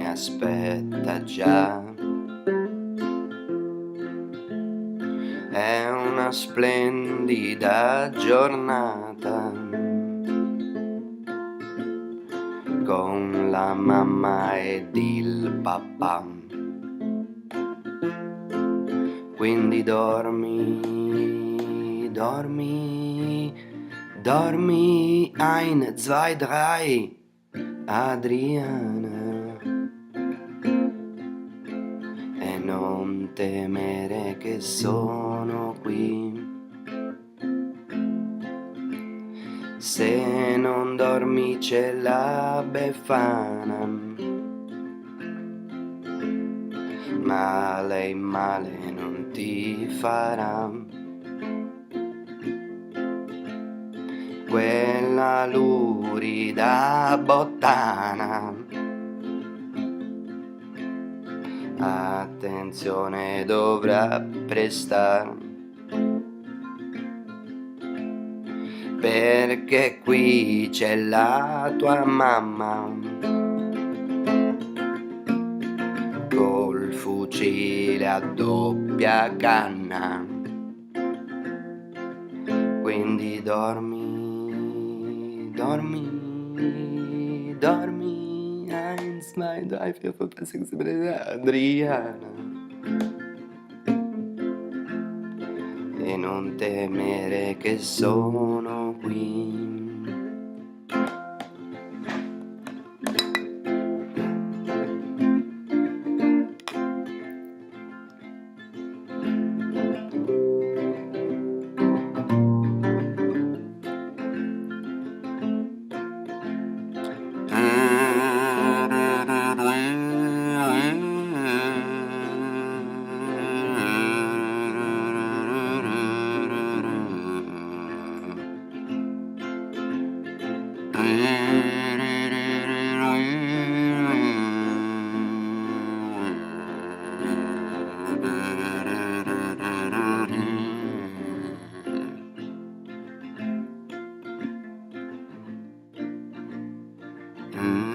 mi aspetta già. È una splendida giornata con la mamma ed il papà. Quindi dormi, dormi, dormi, ein, zwei, drei, Adriana. E non temere che sono qui. Se non dormi c'è la Befana. Male male non ti farà. Quella lurida bottana. Attenzione dovrà prestare, perché qui c'è la tua mamma col fucile a doppia canna. Quindi dormi, dormi, dormi, 1, 2, 3, 4, 5, 6, 7, Adriana. E non temere che sono qui. Mm.